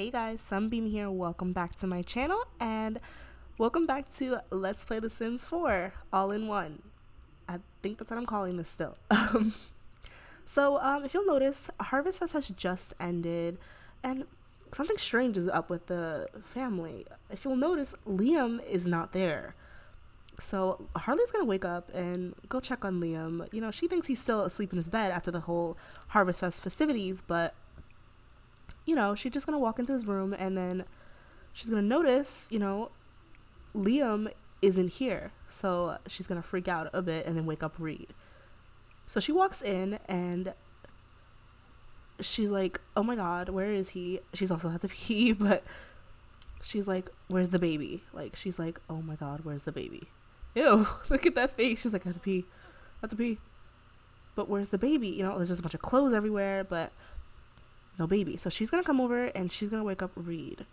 Hey guys, Sunbeam here. Welcome back to my channel and welcome back to Let's Play The Sims 4 All in One. I think that's what I'm calling this still. If you'll notice, Harvest Fest has just ended and something strange is up with the family. If you'll notice, Liam is not there. So Harley's gonna wake up and go check on Liam. You know, she thinks he's still asleep in his bed after the whole Harvest Fest festivities, but she's just gonna walk into his room and then she's gonna notice, Liam isn't here. So she's gonna freak out a bit and then wake up Reed. So she walks in and she's like, oh my god, where is he? She's also had to pee, but she's like, where's the baby? Like, she's like, oh my god, where's the baby? Ew, look at that face. She's like, I have to pee. But where's the baby? There's just a bunch of clothes everywhere, but no baby. So she's gonna come over and she's gonna wake up Reed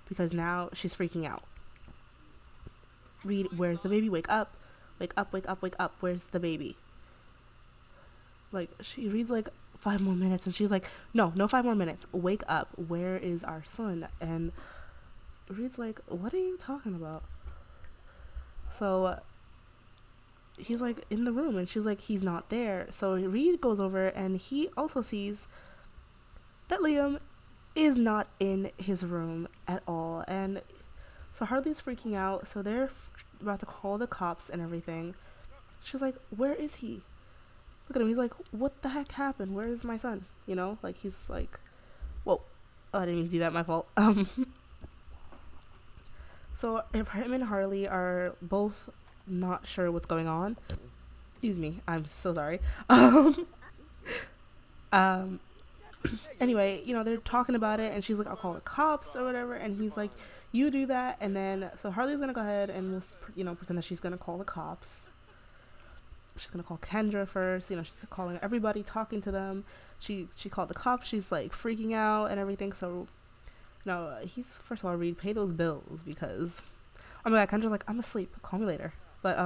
because now she's freaking out. Reed, where's the baby? Wake up. Wake up, wake up, wake up. Where's the baby? Like, she reads like 5 more minutes and she's like, no 5 more minutes. Wake up. Where is our son? And Reed's like, what are you talking about? So he's like in the room and she's like, he's not there. So Reed goes over and he also sees that Liam is not in his room at all. And so Harley's freaking out. So they're about to call the cops and everything. She's like, where is he? Look at him. He's like, what the heck happened? Where is my son? Like, he's like, whoa. Oh, I didn't mean to do that. My fault. So if him and Harley are both not sure what's going on, excuse me, I'm so sorry. Anyway, they're talking about it and she's like, I'll call the cops or whatever. And he's like, you do that. And then, so Harley's going to go ahead and, pretend that she's going to call the cops. She's going to call Kendra first. She's calling everybody, talking to them. She called the cops. She's like freaking out and everything. So, he's, first of all, Reed, pay those bills because, oh my god, Kendra's like, I'm asleep. Call me later. But,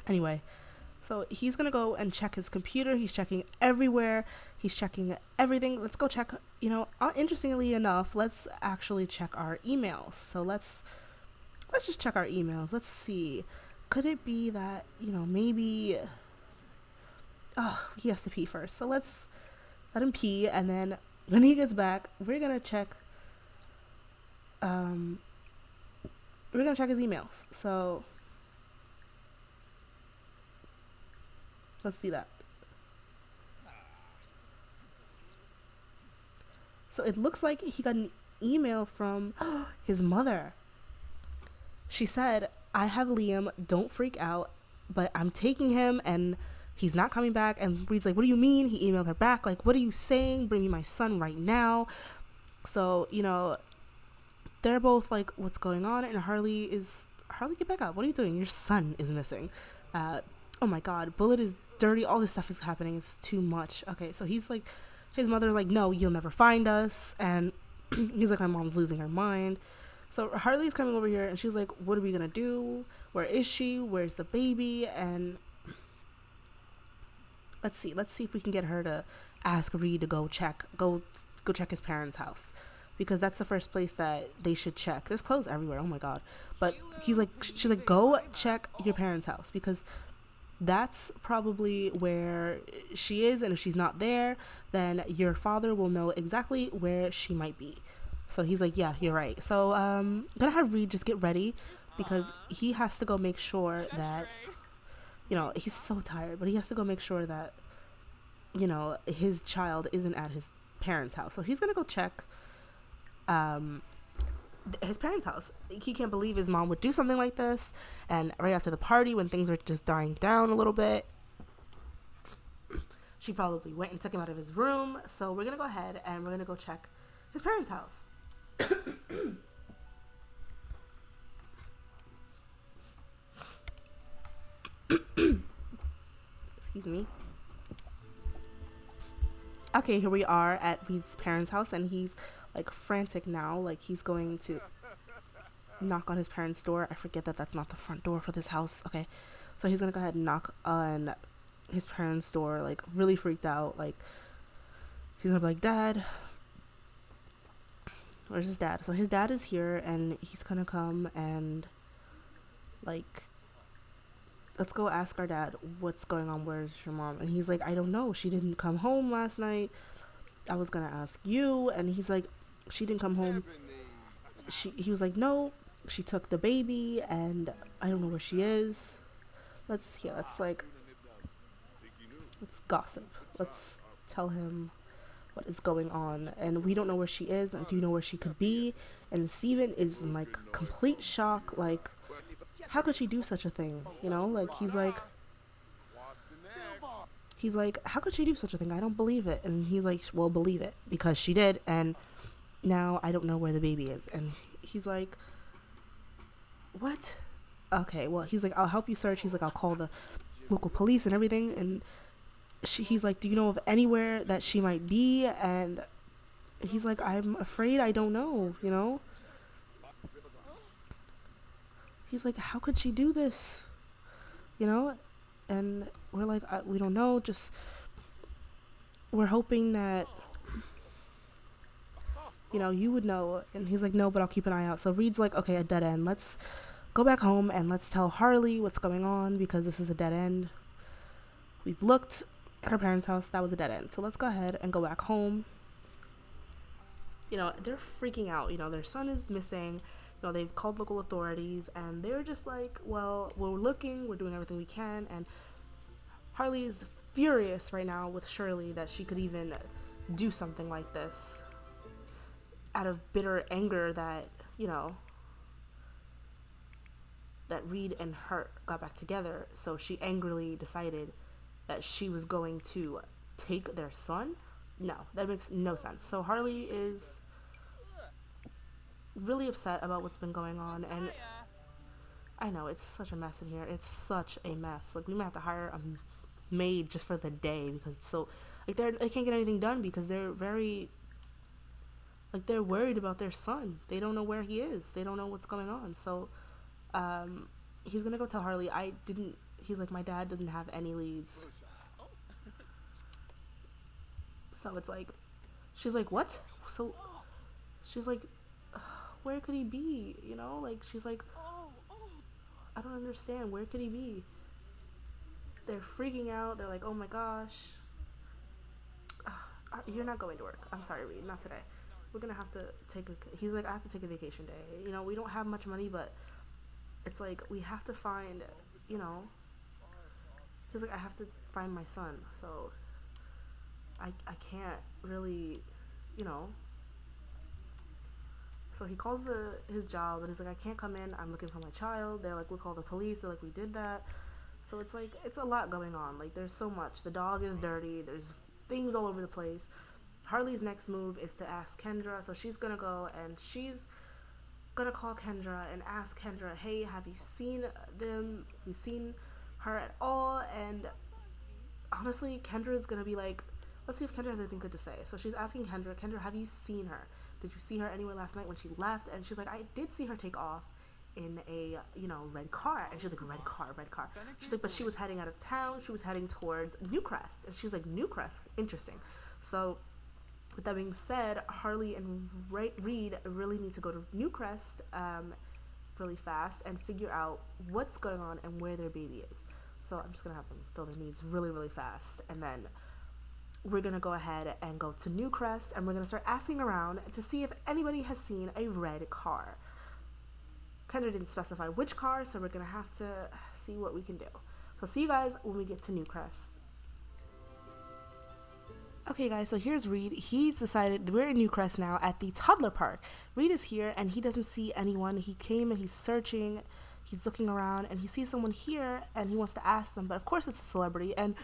anyway. So he's going to go and check his computer. He's checking everywhere. He's checking everything. Let's go check, interestingly enough, let's actually check our emails. So let's just check our emails. Let's see. Could it be that, maybe, he has to pee first. So let's let him pee. And then when he gets back, we're going to check, his emails. So let's see that. So it looks like he got an email from his mother. She said, I have Liam, don't freak out, but I'm taking him and he's not coming back. And Reed's like, what do you mean? He emailed her back, like, what are you saying? Bring me my son right now. So, they're both like, what's going on? And Harley, get back up. What are you doing? Your son is missing. Oh my god, Bullet is dirty. All this stuff is happening. It's too much. Okay, so he's like, his mother's like, no, you'll never find us. And he's like, my mom's losing her mind. So Harley's coming over here and she's like, what are we gonna do? Where is she? Where's the baby? And let's see if we can get her to ask Reed to go check his parents' house, because that's the first place that they should check. There's clothes everywhere. Oh my god. But she's like, go check your parents' house, because that's probably where she is, and if she's not there, then your father will know exactly where she might be. So he's like, yeah, you're right. So gonna have Reed just get ready, because he has to go make sure that, he's so tired, but he has to go make sure that, his child isn't at his parents' house. So he's gonna go check his parents' house. He can't believe his mom would do something like this, and right after the party when things were just dying down a little bit, she probably went and took him out of his room. So we're gonna go ahead and we're gonna go check his parents' house. Excuse me. Okay, here we are at Reed's parents' house, and he's like frantic now, like he's going to knock on his parents' door. I forget that that's not the front door for this house. Okay, so he's gonna go ahead and knock on his parents' door, like really freaked out. Like he's gonna be like, Dad, Where's his dad? So his dad is here, and he's gonna come and like, let's go ask our dad what's going on. Where's your mom? And he's like, I don't know. She didn't come home last night. I was gonna ask you. And he's like, she didn't come home. He was like, no, she took the baby, and I don't know where she is. Let's gossip. Let's tell him what is going on. And we don't know where she is. And do you know where she could be? And Steven is in like complete shock. Like, how could she do such a thing? You know, like he's like, how could she do such a thing? I don't believe it. And he's like, well, believe it, because she did. And now I don't know where the baby is. And he's like, what? Okay, well, he's like, I'll help you search. He's like, I'll call the local police and everything. And he's like, do you know of anywhere that she might be? And he's like, I'm afraid I don't know, you know? He's like, how could she do this? You know? And we're like, we don't know. Just, we're hoping that, you know, you would know. And he's like, no, but I'll keep an eye out. So Reed's like, okay, a dead end. Let's go back home and let's tell Harley what's going on, because this is a dead end. We've looked at her parents' house. That was a dead end. So let's go ahead and go back home. You know, they're freaking out. You know, their son is missing. You know, they've called local authorities, and they're just like, well, we're looking, we're doing everything we can. And Harley's furious right now with Shirley that she could even do something like this, out of bitter anger that, you know, that Reed and her got back together. So she angrily decided that she was going to take their son. No, that makes no sense. So Harley is really upset about what's been going on, and I know it's such a mess in here. It's such a mess. Like, we might have to hire a maid just for the day, because it's so, like, they can't get anything done because they're very, like, they're worried about their son. They don't know where he is. They don't know what's going on. So he's gonna go tell Harley, he's like, my dad doesn't have any leads. So it's like, she's like, what? So she's like, where could he be? You know, like, she's like, I don't understand. Where could he be? They're freaking out. They're like, oh my gosh. You're not going to work. I'm sorry, Reed, not today. We're gonna have to he's like, I have to take a vacation day. You know, we don't have much money, but it's like, we have to find, you know, he's like, I have to find my son. So I can't really, you know. So he calls his job, and he's like, I can't come in. I'm looking for my child. They're like, we'll call the police. They're like, we did that. So it's like, it's a lot going on. Like, there's so much. The dog is dirty. There's things all over the place. Harley's next move is to ask Kendra. So she's going to go, and she's going to call Kendra and ask Kendra, hey, have you seen them? Have you seen her at all? And honestly, Kendra is going to be like, let's see if Kendra has anything good to say. So she's asking Kendra, have you seen her? Did you see her anywhere last night when she left? And she's like, I did see her take off in a, you know, red car. And she's like, red car. She's like, but she was heading out of town. She was heading towards Newcrest. And she's like, Newcrest? Interesting. So with that being said, Harley and Reed really need to go to Newcrest really fast and figure out what's going on and where their baby is. So I'm just going to have them fill their needs really, really fast. And then we're going to go ahead and go to Newcrest, and we're going to start asking around to see if anybody has seen a red car. Kendra didn't specify which car, so we're going to have to see what we can do. So see you guys when we get to Newcrest. Okay guys, so here's Reed. He's decided we're in Newcrest now at the toddler park. Reed is here, and he doesn't see anyone. He came and he's searching. He's looking around, and he sees someone here, and he wants to ask them, but of course it's a celebrity, and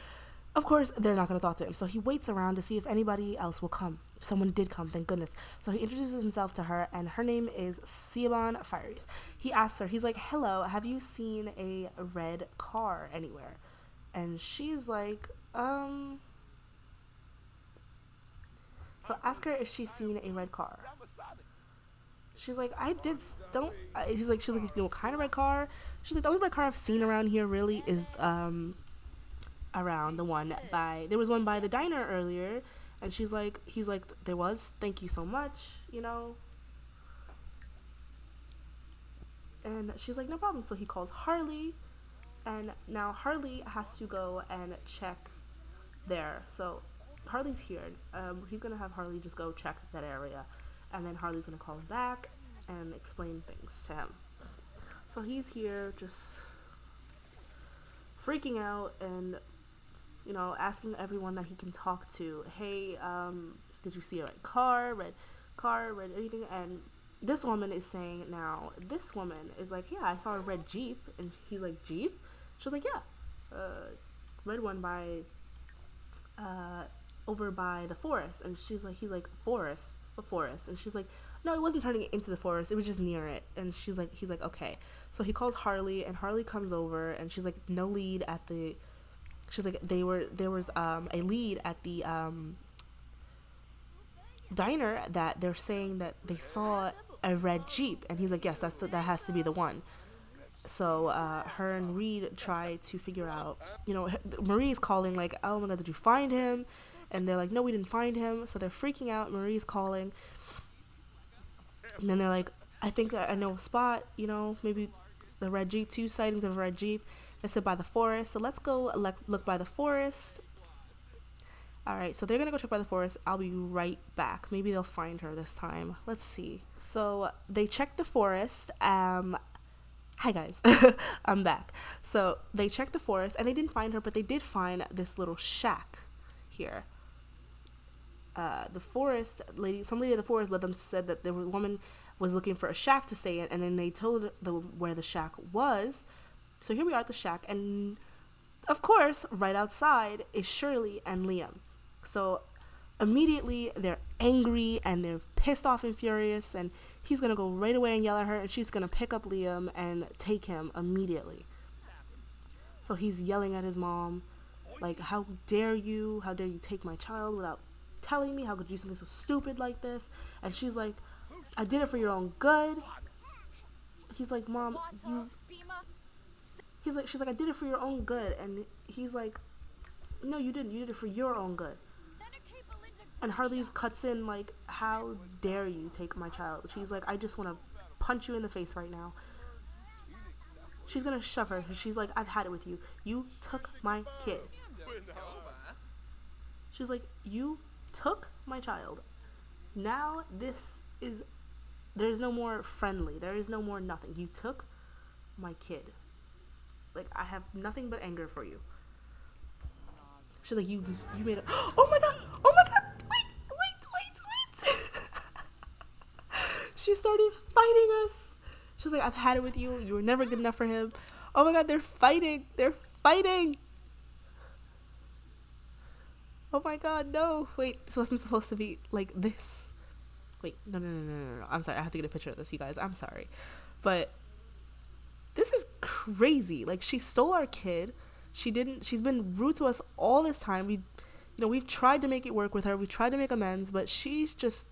of course, they're not going to talk to him. So he waits around to see if anybody else will come. Someone did come, thank goodness. So he introduces himself to her, and her name is Siobhan Fires. He asks her, he's like, hello, have you seen a red car anywhere? And she's like, So ask her if she's seen a red car. She's like, she's like, you know, what kind of red car? She's like, the only red car I've seen around here really is, around there was one by the diner earlier. And he's like, there was, thank you so much, you know. And she's like, no problem. So he calls Harley, and now Harley has to go and check there. So Harley's here. He's gonna have Harley just go check that area, and then Harley's gonna call him back and explain things to him. So he's here just freaking out and, you know, asking everyone that he can talk to, hey, did you see a red car, red anything? And this woman is saying now, this woman is like, yeah, I saw a red Jeep. And he's like, Jeep? She's like, yeah, red one by, over by the forest. And he's like, forest? What forest? And she's like, no, it wasn't turning into the forest, it was just near it. And he's like, okay. So he calls Harley, and Harley comes over, and she's like, no lead at the, she's like, there was a lead at the diner that they're saying that they saw a red Jeep. And he's like, yes, that has to be the one. So her and Reed try to figure out, you know, Marie's calling like, oh my god, did you find him? And they're like, no, we didn't find him. So they're freaking out. Marie's calling, and then they're like, I think that I know a spot, you know, maybe the red Jeep, 2 sightings of a red Jeep. They said by the forest, so let's go look by the forest. All right, so they're gonna go check by the forest. I'll be right back. Maybe they'll find her this time. Let's see. So they checked the forest. Hi guys, I'm back. So they checked the forest and they didn't find her, but they did find this little shack here. The forest lady, some lady at the forest said that the woman was looking for a shack to stay in, and then they told where the shack was. So here we are at the shack, and of course, right outside is Shirley and Liam. So immediately they're angry and they're pissed off and furious, and he's gonna go right away and yell at her, and she's gonna pick up Liam and take him immediately. So he's yelling at his mom, like, how dare you take my child without telling me? How could you do something so stupid like this? And she's like, I did it for your own good. He's like, Mom, she's like, I did it for your own good. And he's like, no, you didn't. You did it for your own good. And Harley's cuts in like, how dare you take my child? She's like, I just want to punch you in the face right now. She's gonna shove her. She's like, I've had it with you. You took my kid. She's like, you took my child. Now there's no more friendly. There is no more nothing. You took my kid. Like, I have nothing but anger for you. She's like, you made a, oh my god, wait. She started fighting us. She was like, I've had it with you. You were never good enough for him. Oh my god, they're fighting. Oh my god, no. Wait, this wasn't supposed to be like this. Wait, no. I'm sorry, I have to get a picture of this, you guys. I'm sorry. But this is crazy. Like, she stole our kid. She's been rude to us all this time. We've tried to make it work with her. We tried to make amends, but she's just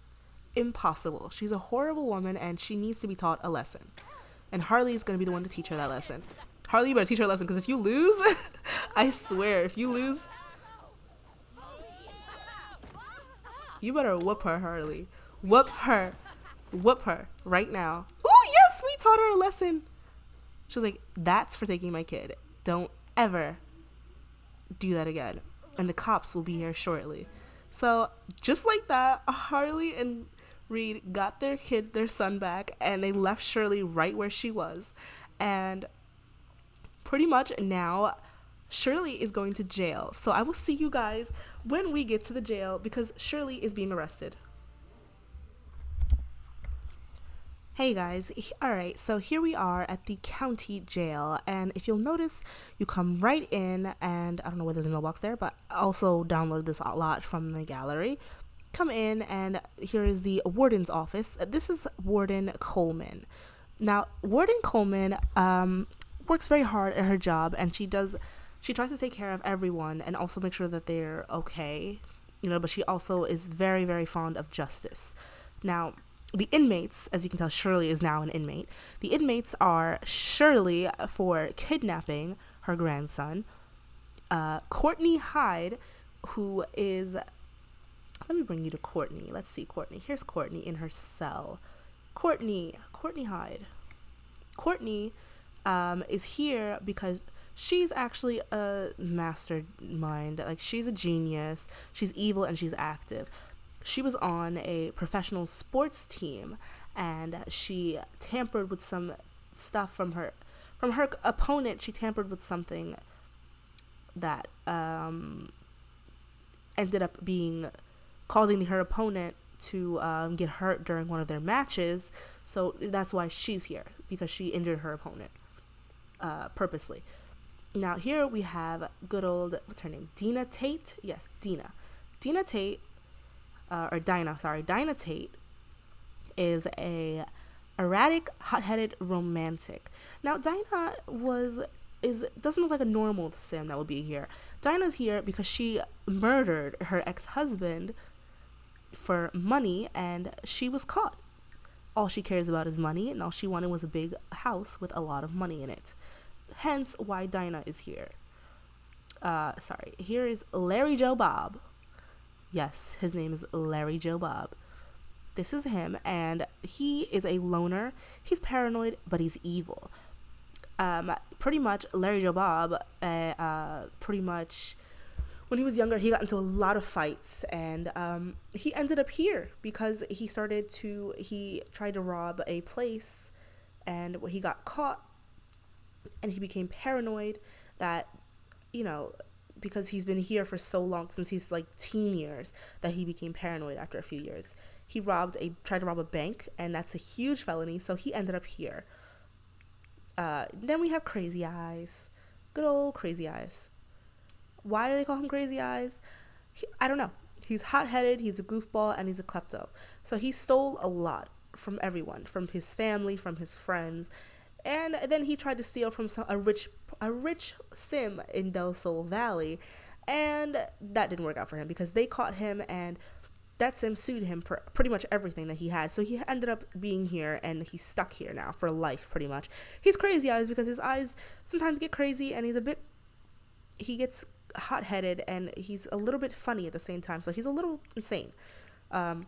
impossible. She's a horrible woman, and she needs to be taught a lesson. And Harley's going to be the one to teach her that lesson. Harley, you better teach her a lesson, because if you lose, I swear, if you lose, you better whoop her, Harley. Whoop her right now. Oh, yes, we taught her a lesson. She's like, that's for taking my kid. Don't ever do that again. And the cops will be here shortly. So just like that, Harley and Reed got their son back, and they left Shirley right where she was. And pretty much now Shirley is going to jail. So I will see you guys when we get to the jail, because Shirley is being arrested. Hey guys, alright, so here we are at the county jail, and if you'll notice, you come right in, and I don't know whether there's a mailbox there, but I also downloaded this a lot from the gallery. Come in, and here is the warden's office. This is Warden Coleman. Now, Warden Coleman works very hard at her job, and she tries to take care of everyone and also make sure that they're okay, but she also is very, very fond of justice. Now, the inmates, as you can tell, Shirley is now an inmate. The inmates are Shirley for kidnapping her grandson, Courtney Hyde, who is, let me bring you to Courtney. Let's see Courtney. Here's Courtney in her cell. Courtney Hyde. Courtney is here because she's actually a mastermind. Like, she's a genius. She's evil and she's active. She was on a professional sports team, and she tampered with some stuff from her opponent. She tampered with something that ended up being causing her opponent to get hurt during one of their matches. So that's why she's here, because she injured her opponent purposely. Now here we have good old, what's her name? Dina Tate? Yes, Dina. Dina Tate, Dinah Tate is a erratic, hot-headed romantic. Now Dinah doesn't look like a normal sim that would be here. Dinah's here because she murdered her ex-husband for money, and she was caught. All she cares about is money, and all she wanted was a big house with a lot of money in it. Hence why Dinah is here. Here is Larry Joe Bob. Yes, his name is Larry Joe Bob. This is him, and he is a loner. He's paranoid, but he's evil. Pretty much, Larry Joe Bob, when he was younger, he got into a lot of fights, and he ended up here because he tried to rob a place, and he got caught, and he became paranoid that, because he's been here for so long, since he's like teen years, that he became paranoid after a few years. He tried to rob a bank, and that's a huge felony, so he ended up here. Then we have Crazy Eyes. Good old Crazy Eyes. Why do they call him Crazy Eyes? I don't know. He's hot-headed, he's a goofball, and he's a klepto. So he stole a lot from everyone, from his family, from his friends, and then he tried to steal from a rich sim in Del Sol Valley, and that didn't work out for him because they caught him, and that sim sued him for pretty much everything that he had. So he ended up being here, and he's stuck here now for life, pretty much. He's Crazy Eyes because his eyes sometimes get crazy, and he gets hot-headed, and he's a little bit funny at the same time, so he's a little insane. And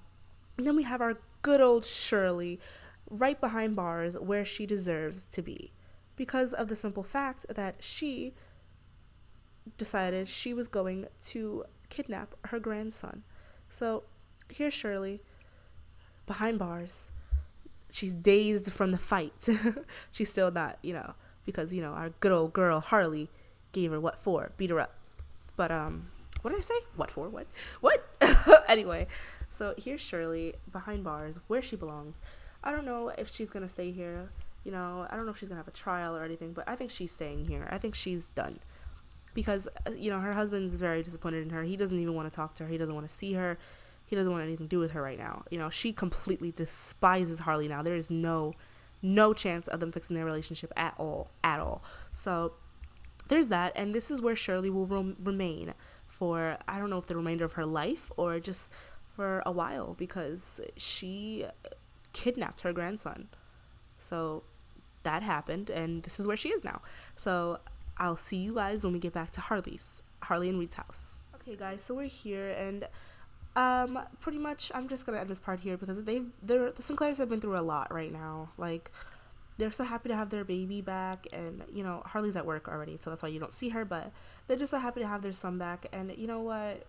then we have our good old Shirley, right behind bars, where she deserves to be, because of the simple fact that she decided she was going to kidnap her grandson. So here's Shirley behind bars. She's dazed from the fight. She's still not, because our good old girl Harley gave her what for, beat her up. But what did I say? What for? What? Anyway, so here's Shirley behind bars, where she belongs. I don't know if she's gonna stay here. I don't know if she's gonna have a trial or anything, but I think she's staying here. I think she's done, because her husband's very disappointed in her. He doesn't even want to talk to her. He doesn't want to see her. He doesn't want anything to do with her right now. She completely despises Harley now. There is no chance of them fixing their relationship at all. So there's that, and this is where Shirley will remain for, I don't know if the remainder of her life or just for a while, because she kidnapped her grandson. So that happened, and this is where she is now. So I'll see you guys when we get back to Harley and Reed's house. Okay, guys, so we're here, and pretty much I'm just gonna end this part here because the Sinclairs have been through a lot right now. Like, they're so happy to have their baby back, and Harley's at work already, so that's why you don't see her, but they're just so happy to have their son back, and you know what,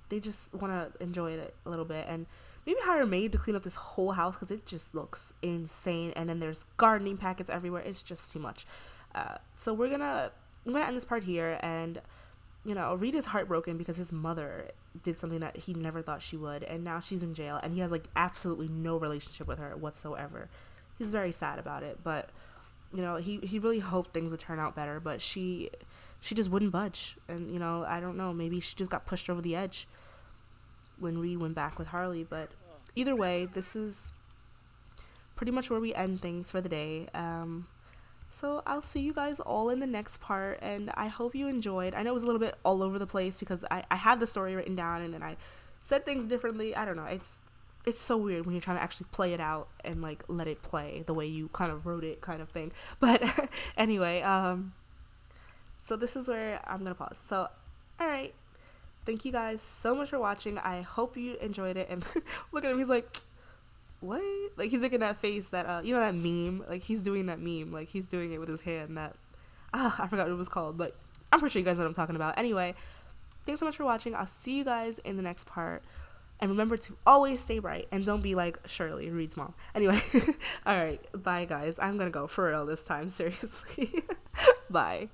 they just want to enjoy it a little bit, and maybe hire a maid to clean up this whole house because it just looks insane, and then there's gardening packets everywhere. It's just too much. So I'm gonna end this part here, and Reed is heartbroken because his mother did something that he never thought she would, and now she's in jail, and he has absolutely no relationship with her whatsoever. He's very sad about it, but he really hoped things would turn out better, but she just wouldn't budge, and I don't know, maybe she just got pushed over the edge when Reed went back with Harley. But either way, this is pretty much where we end things for the day. So I'll see you guys all in the next part, and I hope you enjoyed. I know it was a little bit all over the place because I had the story written down and then I said things differently. I don't know, it's so weird when you're trying to actually play it out and let it play the way you kind of wrote it, kind of thing. But anyway, so this is where I'm gonna pause. So alright, thank you guys so much for watching. I hope you enjoyed it, and look at him, he's like, what? Like, he's making that face that, you know, that meme? Like, he's doing that meme. Like, he's doing it with his hand that, I forgot what it was called, but I'm pretty sure you guys know what I'm talking about. Anyway, thanks so much for watching. I'll see you guys in the next part. And remember to always stay bright and don't be like Shirley, Reed's mom. Anyway, all right, bye guys. I'm gonna go for real this time, seriously. Bye.